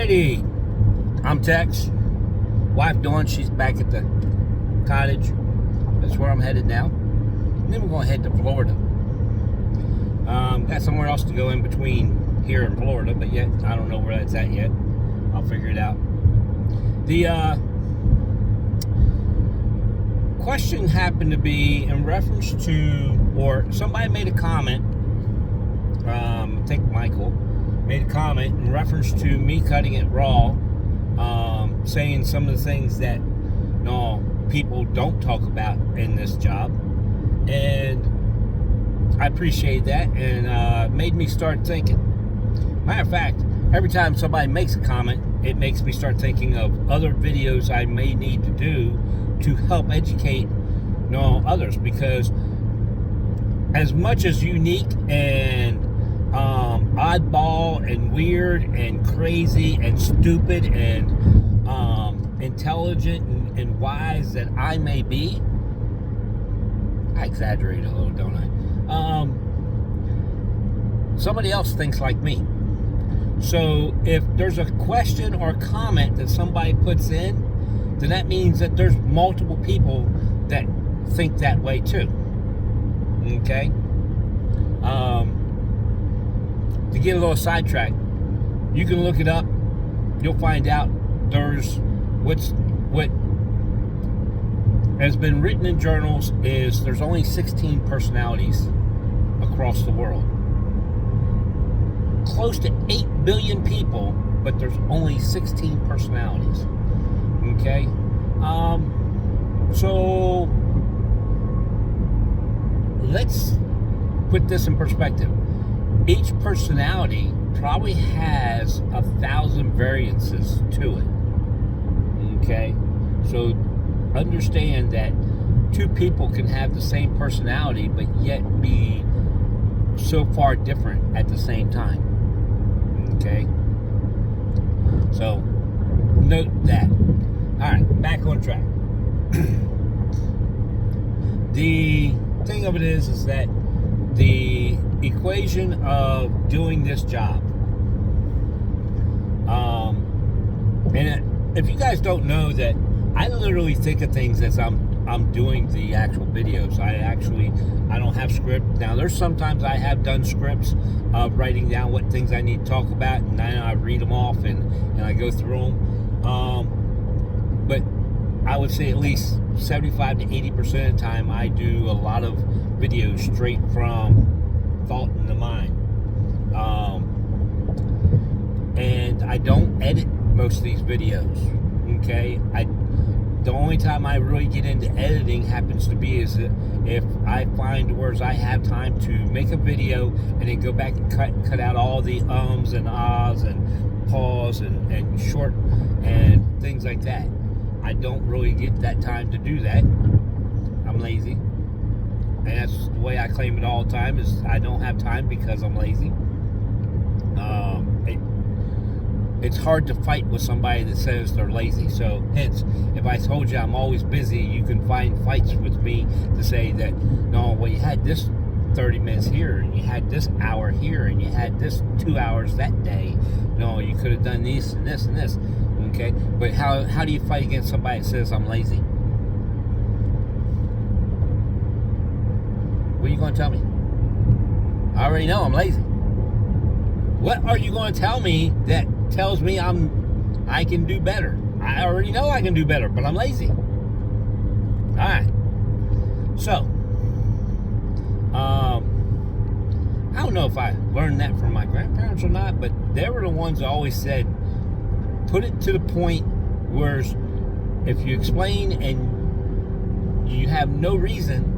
Alrighty, I'm Tex. Wife Dawn, she's back at the cottage. That's where I'm headed now. And then we're going to head to Florida. Got somewhere else to go in between here and Florida, but yet I don't know where that's at yet. I'll figure it out. The question happened to be in reference to, or somebody made a comment. I think Michael made a comment in reference to me cutting it raw, saying some of the things that people don't talk about in this job, and I appreciate that, and made me start thinking. Matter of fact, every time somebody makes a comment, it makes me start thinking of other videos I may need to do to help educate others, because as much as unique and oddball and weird and crazy and stupid and intelligent and wise that I may be, I exaggerate a little, don't I? Somebody else thinks like me. So if there's a question or comment that somebody puts in, then that means that there's multiple people that think that way too. Okay? To get a little sidetracked, you can look it up. You'll find out there's what has been written in journals is there's only 16 personalities across the world. Close to 8 billion people, but there's only 16 personalities. Okay? So let's put this in perspective. Each personality probably has 1,000 variances to it. Okay? So understand that two people can have the same personality but yet be so far different at the same time. Okay? So note that. Alright, back on track. The thing of it is that the equation of doing this job, and if you guys don't know that I literally think of things as I'm doing the actual videos. I don't have script. Now there's sometimes I have done scripts of writing down what things I need to talk about, and then I read them off and I go through them. But I would say at least 75 to 80% of the time I do a lot of videos straight from thought in the mind. And I don't edit most of these videos. Okay? The only time I really get into editing happens to be is if I find where I have time to make a video and then go back and cut out all the ums and ahs and pause and short and things like that. I don't really get that time to do that. I'm lazy. And that's the way I claim it all the time, is I don't have time because I'm lazy. It's hard to fight with somebody that says they're lazy. So hence, if I told you I'm always busy, you can find fights with me to say that, no, well, you had this 30 minutes here, and you had this hour here, and you had this 2 hours that day. No, you could have done this and this and this. Okay? But how do you fight against somebody that says I'm lazy? What are you going to tell me? I already know I'm lazy. What are you going to tell me that tells me I can do better? I already know I can do better, but I'm lazy. Alright. So, I don't know if I learned that from my grandparents or not, but they were the ones that always said, put it to the point where if you explain and you have no reason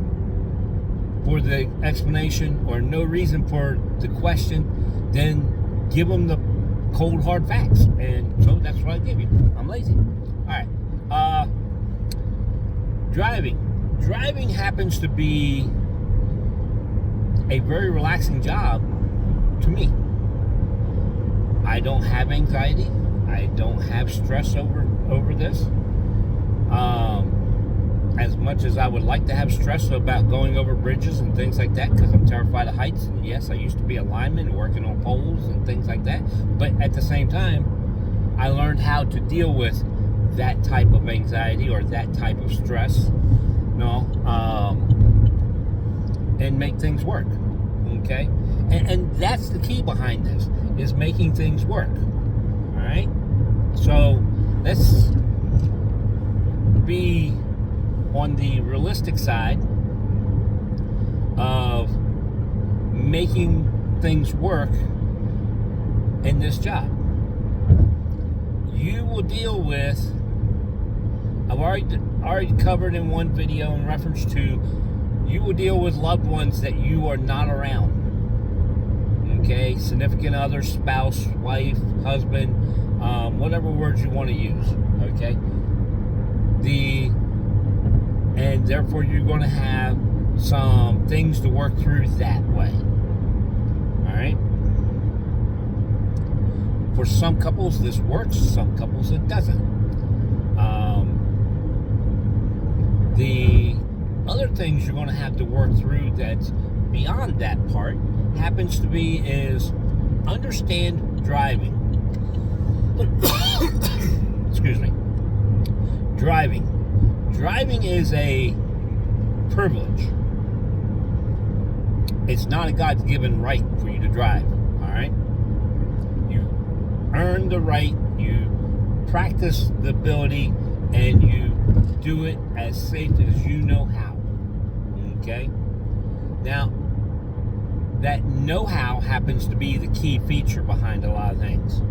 for the explanation or no reason for the question, then give them the cold hard facts. And so that's what I give you. I'm lazy. Alright. Driving happens to be a very relaxing job to me. I don't have anxiety. I don't have stress over this. As much as I would like to have stress about going over bridges and things like that, because I'm terrified of heights. And yes, I used to be a lineman working on poles and things like that. But at the same time, I learned how to deal with that type of anxiety or that type of stress, and make things work. Okay, and that's the key behind this, is making things work. All right, so let's be on the realistic side of making things work in this job. You will deal with, I've already covered in one video in reference to, you will deal with loved ones that you are not around. Okay, significant other, spouse, wife, husband, whatever words you want to use. Okay, and therefore you're going to have some things to work through that way. All right. For some couples this works, some couples it doesn't. The other things you're going to have to work through that's beyond that part happens to be is understand driving. Excuse me. Driving is a privilege. It's not a God-given right for you to drive. All right. You earn the right. You practice the ability, and you do it as safe as you know how. Okay? Now, that know-how happens to be the key feature behind a lot of things.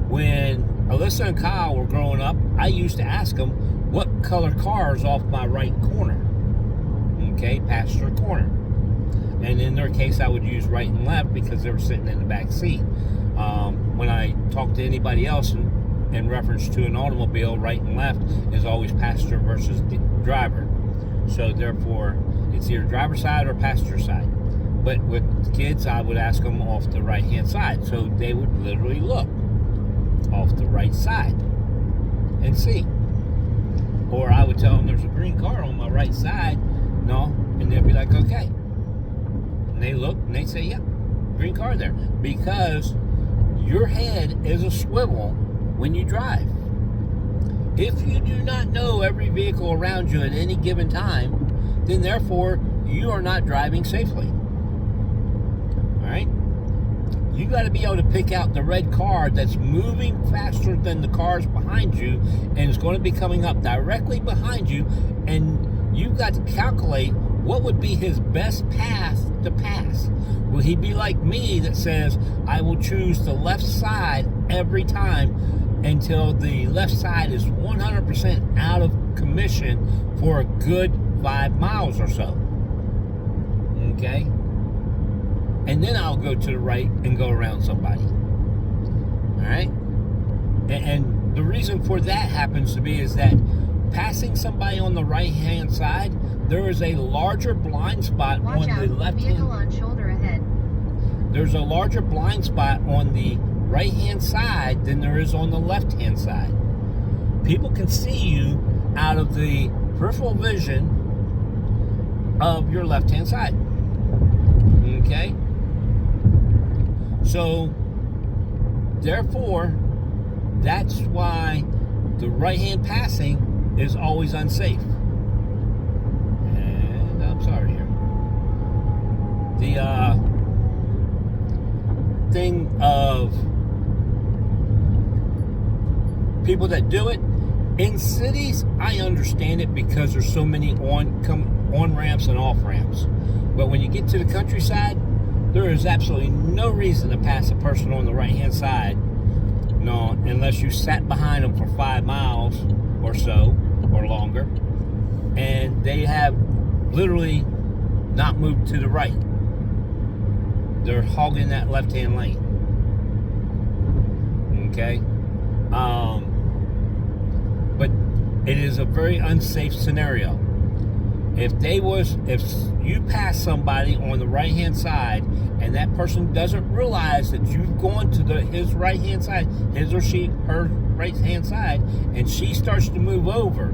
When Alyssa and Kyle were growing up, I used to ask them, what color car is off my right corner? Okay, passenger corner. And in their case, I would use right and left because they were sitting in the back seat. When I talk to anybody else in reference to an automobile, right and left is always passenger versus driver. So therefore, it's either driver's side or passenger side. But with kids, I would ask them off the right-hand side. So they would literally look off the right side and see. Or I would tell them there's a green car on my right side. No, and they'd be like, okay. And they look and they say, yep, green car there. Because your head is a swivel when you drive. If you do not know every vehicle around you at any given time, then therefore you are not driving safely. All right? You got to be able to pick out the red car that's moving faster than the cars behind you and is going to be coming up directly behind you, and you've got to calculate what would be his best path to pass. Will he be like me that says, I will choose the left side every time until the left side is 100% out of commission for a good 5 miles or so? Okay? And then I'll go to the right and go around somebody. All right? And the reason for that happens to be is that passing somebody on the right-hand side, there is a larger blind spot on the left-hand. Vehicle on shoulder ahead. There's a larger blind spot on the right-hand side than there is on the left-hand side. People can see you out of the peripheral vision of your left-hand side. Okay? So, therefore, that's why the right-hand passing is always unsafe. And I'm sorry here. The thing of people that do it in cities, I understand it because there's so many on ramps and off ramps. But when you get to the countryside, there is absolutely no reason to pass a person on the right-hand side, no, unless you sat behind them for 5 miles or so, or longer, and they have literally not moved to the right. They're hogging that left-hand lane. Okay? But it is a very unsafe scenario. If you pass somebody on the right-hand side and that person doesn't realize that you've gone to his right-hand side, her right-hand side, and she starts to move over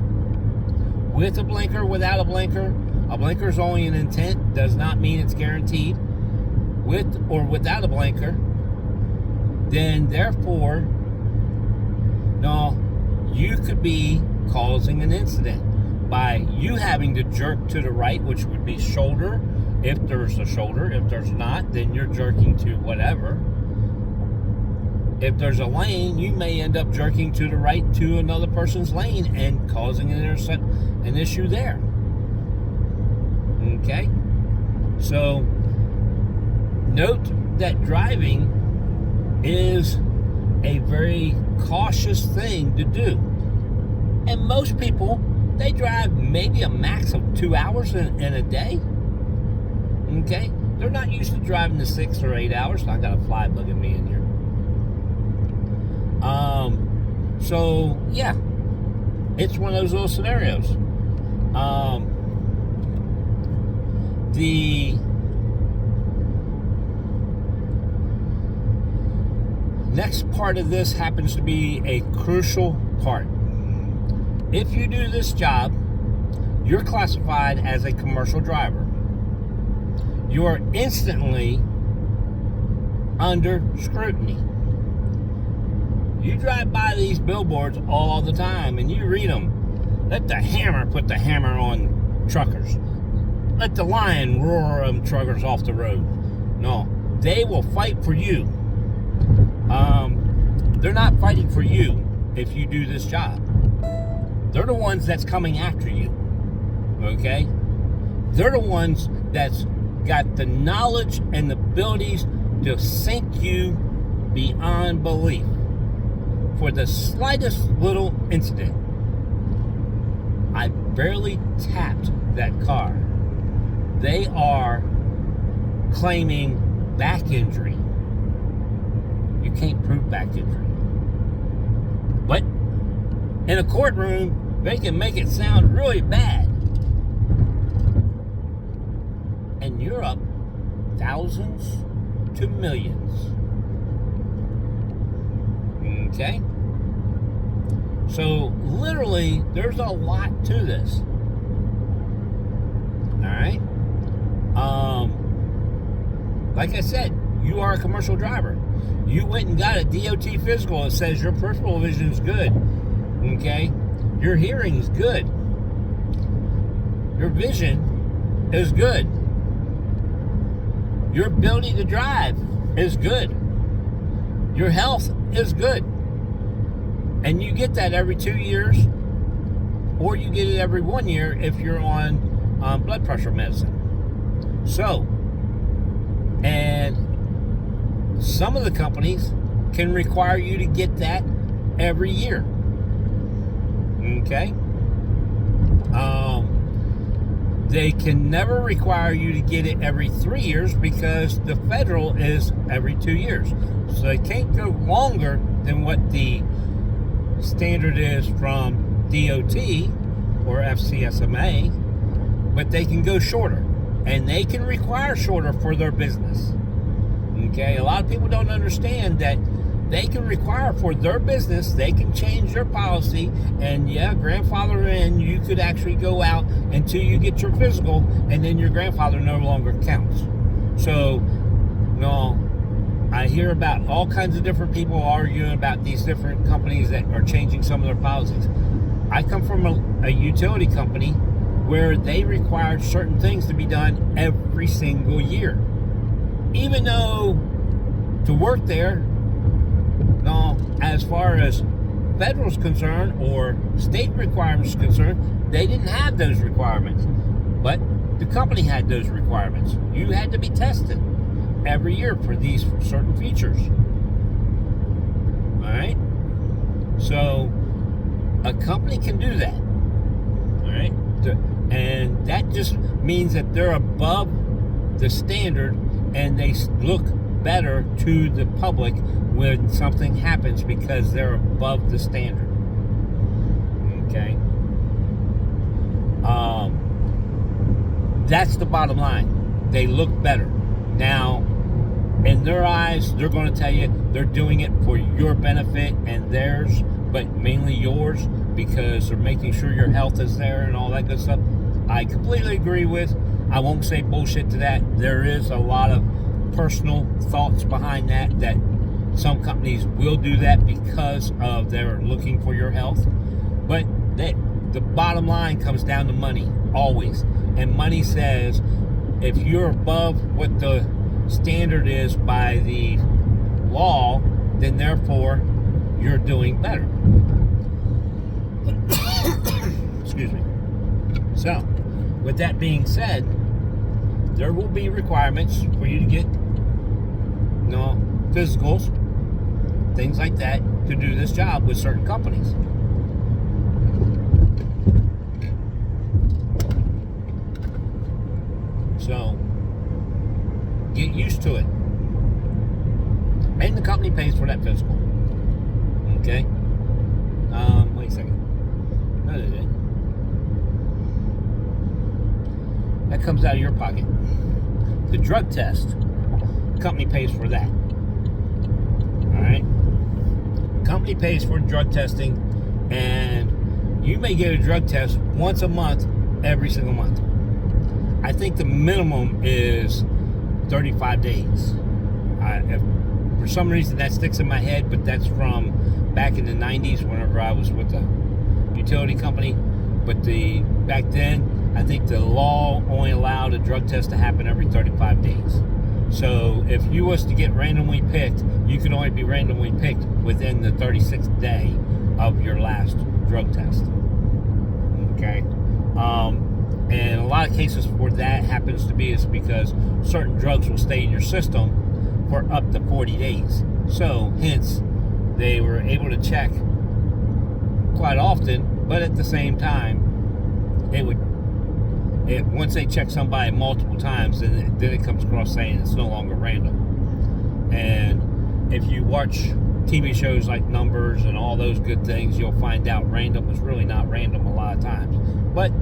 with a blinker, without a blinker is only an intent, does not mean it's guaranteed, with or without a blinker, then therefore No, you could be causing an incident by you having to jerk to the right, which would be shoulder, if there's a shoulder. If there's not, then you're jerking to whatever. If there's a lane, you may end up jerking to the right to another person's lane and causing an issue there. Okay? So, note that driving is a very cautious thing to do. And most people, they drive maybe a max of 2 hours in a day. Okay? They're not used to driving the 6 or 8 hours. I got a fly bugging me in here. So, yeah. It's one of those little scenarios. The next part of this happens to be a crucial part. If you do this job, you're classified as a commercial driver. You are instantly under scrutiny. You drive by these billboards all the time and you read them. Let the hammer put the hammer on truckers. Let the lion roar them truckers off the road. No, they will fight for you. They're not fighting for you if you do this job. They're the ones that's coming after you. Okay? They're the ones that's got the knowledge and the abilities to sink you beyond belief for the slightest little incident. I barely tapped that car. They are claiming back injury. You can't prove back injury. But in a courtroom, they can make it sound really bad. And you're up thousands to millions. Okay? So, literally, there's a lot to this. Alright? Like I said, you are a commercial driver. You went and got a DOT physical that says your peripheral vision is good. Okay? Your hearing is good. Your vision is good. Your ability to drive is good. Your health is good. And you get that every 2 years, or you get it every 1 year if you're on blood pressure medicine. So, and some of the companies can require you to get that every year. Okay? They can never require you to get it every 3 years because the federal is every 2 years. So they can't go longer than what the standard is from DOT or FCSMA, but they can go shorter. And they can require shorter for their business. Okay? A lot of people don't understand that they can require for their business, they can change their policy, and yeah, grandfather in, you could actually go out until you get your physical, and then your grandfather no longer counts. So, no, I hear about all kinds of different people arguing about these different companies that are changing some of their policies. I come from a utility company where they required certain things to be done every single year. Even though to work there, no, as far as federal's concerned or state requirements concerned, they didn't have those requirements. But the company had those requirements. You had to be tested every year for these certain features. All right? So, a company can do that. All right? And that just means that they're above the standard and they look better to the public when something happens because they're above the standard. Okay? That's the bottom line. They look better. Now, in their eyes, they're going to tell you they're doing it for your benefit and theirs, but mainly yours because they're making sure your health is there and all that good stuff. I completely agree with. I won't say bullshit to that. There is a lot of personal thoughts behind that Some companies will do that because of they're looking for your health. But the bottom line comes down to money, always. And money says if you're above what the standard is by the law, then therefore you're doing better. Excuse me. So, with that being said, there will be requirements for you to get, physicals, things like that, to do this job with certain companies. So, get used to it. And the company pays for that physical. Okay? Wait a second. No, they didn't. That comes out of your pocket. The drug test, the company pays for that. Alright? Company pays for drug testing, and you may get a drug test once a month, every single month. I think the minimum is 35 days. For some reason that sticks in my head, but that's from back in the 90s whenever I was with the utility company. But back then, I think the law only allowed a drug test to happen every 35 days. So if you was to get randomly picked, you could only be randomly picked within the 36th day of your last drug test. Okay? And a lot of cases where that happens to be is because certain drugs will stay in your system for up to 40 days. So, hence, they were able to check quite often, but at the same time, once they check somebody multiple times, then it comes across saying it's no longer random. And if you watch TV shows like Numbers and all those good things, you'll find out random is really not random a lot of times. But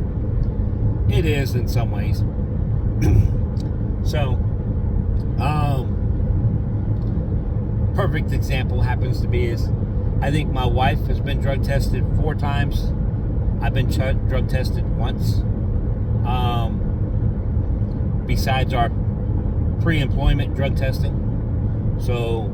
it is in some ways. So, perfect example happens to be is, I think my wife has been drug tested 4 times. I've been drug tested once. Besides our pre-employment drug testing. So,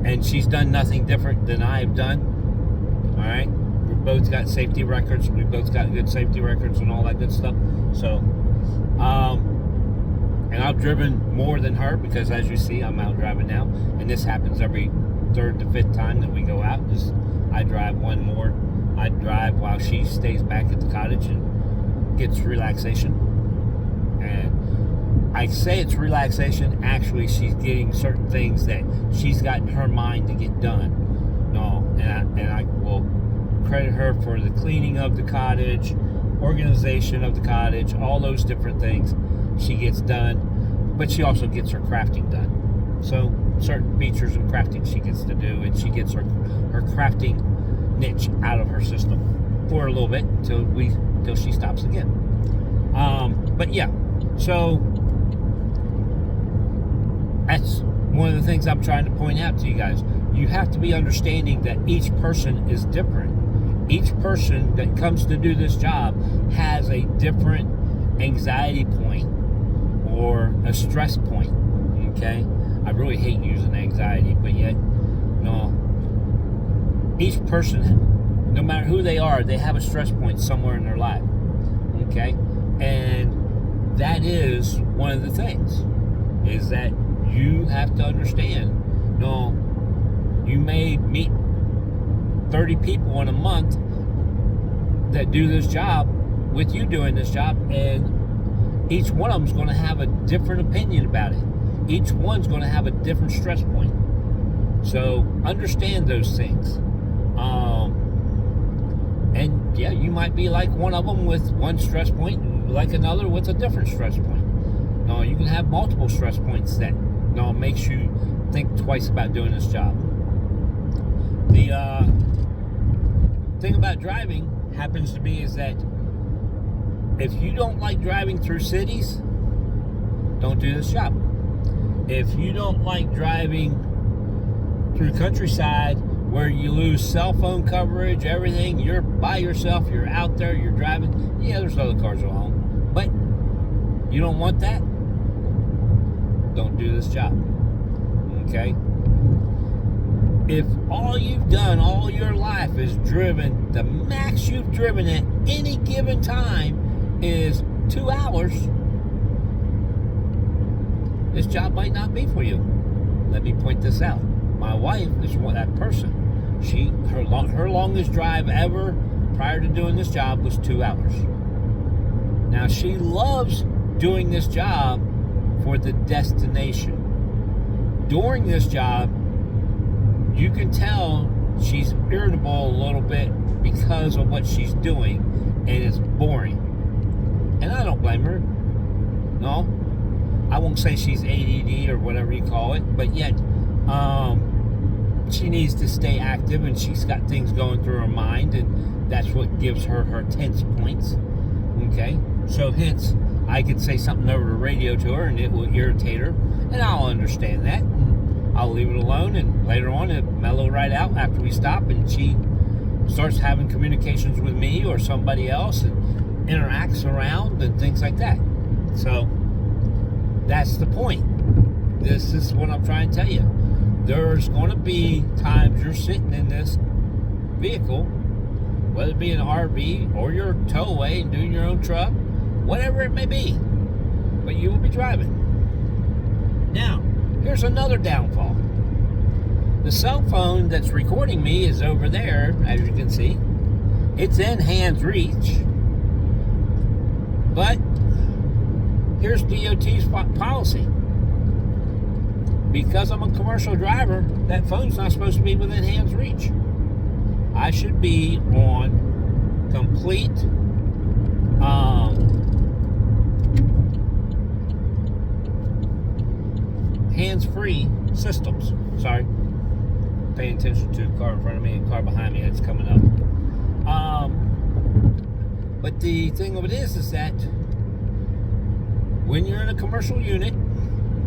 and she's done nothing different than I've done. All right. We both got safety records. We both got good safety records and all that good stuff. So, and I've driven more than her because, as you see, I'm out driving now. And this happens every 3rd to 5th time that we go out. I drive one more. I drive while she stays back at the cottage and gets relaxation. And I say it's relaxation. Actually, she's getting certain things that she's got in her mind to get done. And I will credit her for the cleaning of the cottage, organization of the cottage, all those different things she gets done, but she also gets her crafting done. So certain features of crafting she gets to do, and she gets her crafting niche out of her system for a little bit until she stops again. But yeah, so that's one of the things I'm trying to point out to you guys. You have to be understanding that each person is different. Each person that comes to do this job has a different anxiety point or a stress point. Okay? I really hate using anxiety, but yet, each person, no matter who they are, they have a stress point somewhere in their life. Okay? And that is one of the things, is that you have to understand, you may meet 30 people in a month that do this job with you doing this job, and each one of them is going to have a different opinion about it. Each one's going to have a different stress point. So understand those things. And yeah, you might be like one of them with one stress point, and like another with a different stress point. No, you can have multiple stress points that makes you think twice about doing this job. The thing about driving happens to be is that if you don't like driving through cities, don't do this job. If you don't like driving through countryside where you lose cell phone coverage, everything, you're by yourself, you're out there, you're driving, yeah, there's other cars along, but you don't want that, don't do this job. Okay? If all you've done all your life is driven, the max you've driven at any given time is 2 hours, this job might not be for you. Let me point this out. My wife is that person. Her longest drive ever prior to doing this job was 2 hours. Now, she loves doing this job for the destination. During this job, you can tell she's irritable a little bit because of what she's doing, and it's boring. And I don't blame her. No, I won't say she's ADD or whatever you call it, but yet she needs to stay active, and she's got things going through her mind, and that's what gives her her tense points. Okay, so hence I could say something over the radio to her and it will irritate her, and I'll understand that. I'll leave it alone, and later on it'll mellow right out after we stop and she starts having communications with me or somebody else and interacts around and things like that. So that's the point. This is what I'm trying to tell you. There's going to be times you're sitting in this vehicle, whether it be an RV or your towaway and doing your own truck, whatever it may be, but you will be driving. Now, here's another downfall. The cell phone that's recording me is over there, as you can see. It's in hand's reach. But here's DOT's policy. Because I'm a commercial driver, that phone's not supposed to be within hand's reach. I should be on complete hands-free systems. Sorry, paying attention to a car in front of me and a car behind me that's coming up. But the thing of it is that when you're in a commercial unit,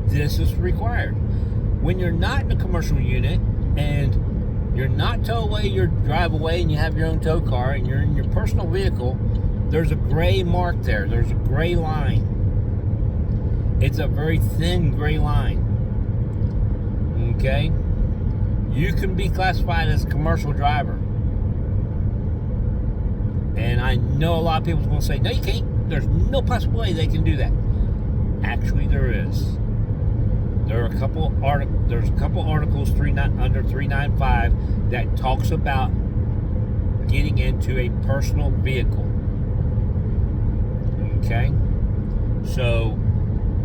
this is required. When you're not in a commercial unit and you're not tow away, you drive away and you have your own tow car and you're in your personal vehicle, there's a gray mark there. There's a gray line. It's a very thin gray line. Okay? You can be classified as a commercial driver. And I know a lot of people are going to say, no, you can't. There's no possible way they can do that. Actually, there is. There's a couple articles under 395 that talks about getting into a personal vehicle. Okay? So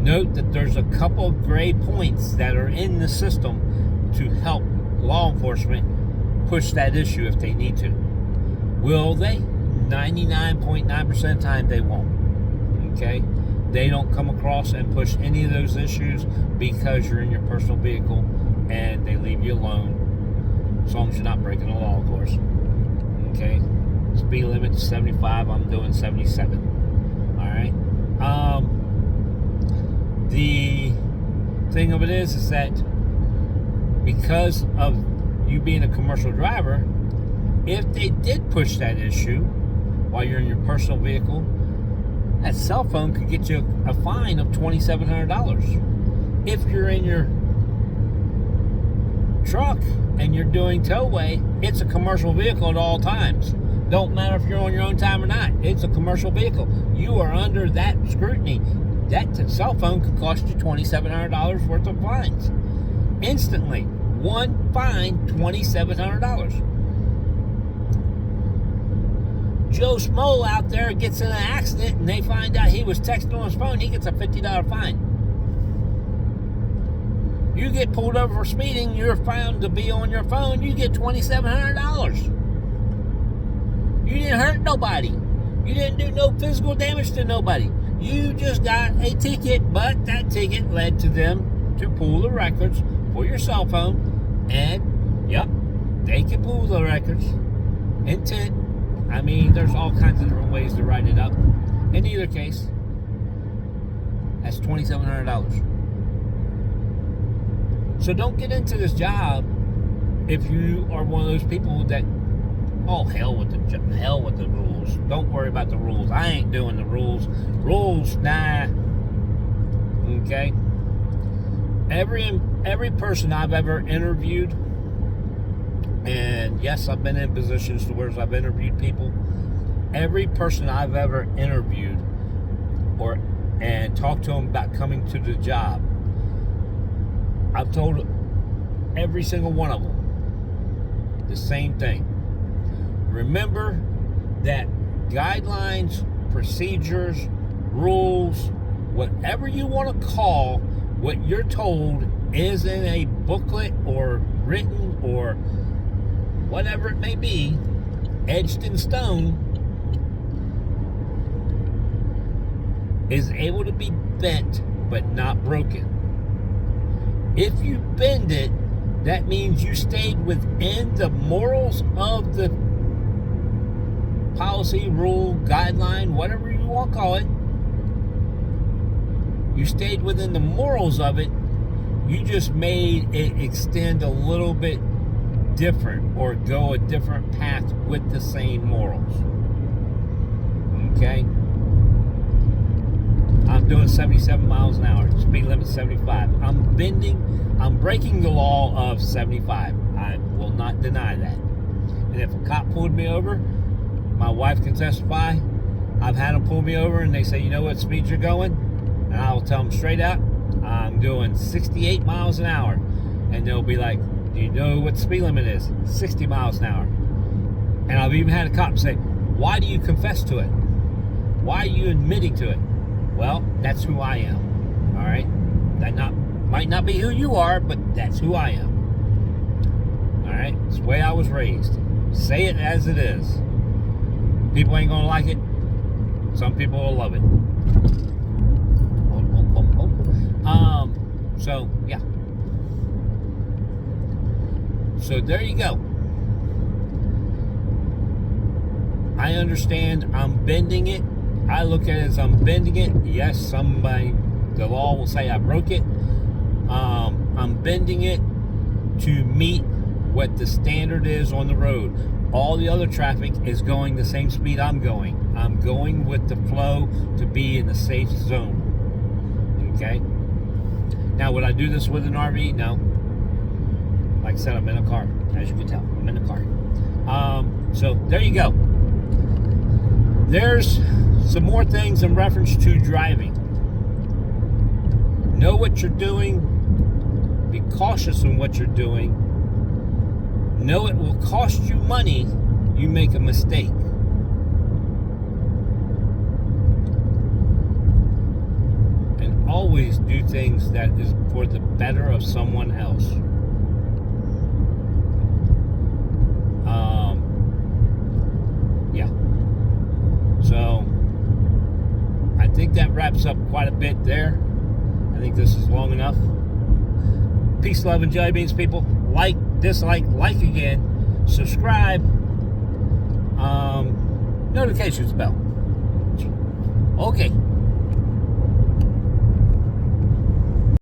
note that there's a couple of gray points that are in the system to help law enforcement push that issue if they need to. Will they? 99.9% of the time they won't. Okay? They don't come across and push any of those issues because you're in your personal vehicle, and they leave you alone, as long as you're not breaking the law, of course. Okay? Speed limit is 75. I'm doing 77. All right? The thing of it is that because of you being a commercial driver, if they did push that issue while you're in your personal vehicle, that cell phone could get you a fine of $2,700. If you're in your truck and you're doing towaway, it's a commercial vehicle at all times. Don't matter if you're on your own time or not. It's a commercial vehicle. You are under that scrutiny. That cell phone could cost you $2,700 worth of fines. Instantly. One fine, $2,700. Joe Smo out there gets in an accident and they find out he was texting on his phone, he gets a $50 fine. You get pulled over for speeding, you're found to be on your phone, you get $2,700. You didn't hurt nobody. You didn't do no physical damage to nobody. You just got a ticket, but that ticket led to them to pull the records for your cell phone, and yep, they can pull the records. Intent. I mean, there's all kinds of different ways to write it up. In either case, that's $2,700. So don't get into this job if you are one of those people that, oh, hell with the rules. Don't worry about the rules. I ain't doing the rules. Rules, nah. Okay? Every person I've ever interviewed And yes, I've been in positions to where I've interviewed people. Every person I've ever interviewed and talked to them about coming to the job, I've told every single one of them the same thing. Remember that guidelines, procedures, rules, whatever you want to call what you're told is in a booklet or written or whatever it may be, etched in stone, is able to be bent but not broken. If you bend it, that means you stayed within the morals of the policy, rule, guideline, whatever you want to call it. You stayed within the morals of it. You just made it extend a little bit different or go a different path with the same morals. Okay? I'm doing 77 miles an hour. Speed limit 75. I'm breaking the law of 75. I will not deny that. And if a cop pulled me over, my wife can testify. I've had them pull me over and they say, you know what speed you're going? And I will tell them straight out, I'm doing 68 miles an hour. And they'll be like, do you know what the speed limit is? 60 miles an hour. And I've even had a cop say, why do you confess to it? Why are you admitting to it? Well, that's who I am. All right? That might not be who you are, but that's who I am. All right? It's the way I was raised. Say it as it is. People ain't going to like it. Some people will love it. So, yeah. So, there you go. I understand I'm bending it. I look at it as I'm bending it. Yes, the law will say I broke it. I'm bending it to meet what the standard is on the road. All the other traffic is going the same speed I'm going. I'm going with the flow to be in the safe zone. Okay? Now, would I do this with an RV? No. Like I said, I'm in a car. As you can tell, I'm in a car. So, there you go. There's some more things in reference to driving. Know what you're doing. Be cautious in what you're doing. Know it will cost you money. You make a mistake. And always do things that is for the better of someone else. Yeah. So, I think that wraps up quite a bit there. I think this is long enough. Peace, love, and jelly beans, people. Like, dislike, like again. Subscribe. Notifications bell. Okay.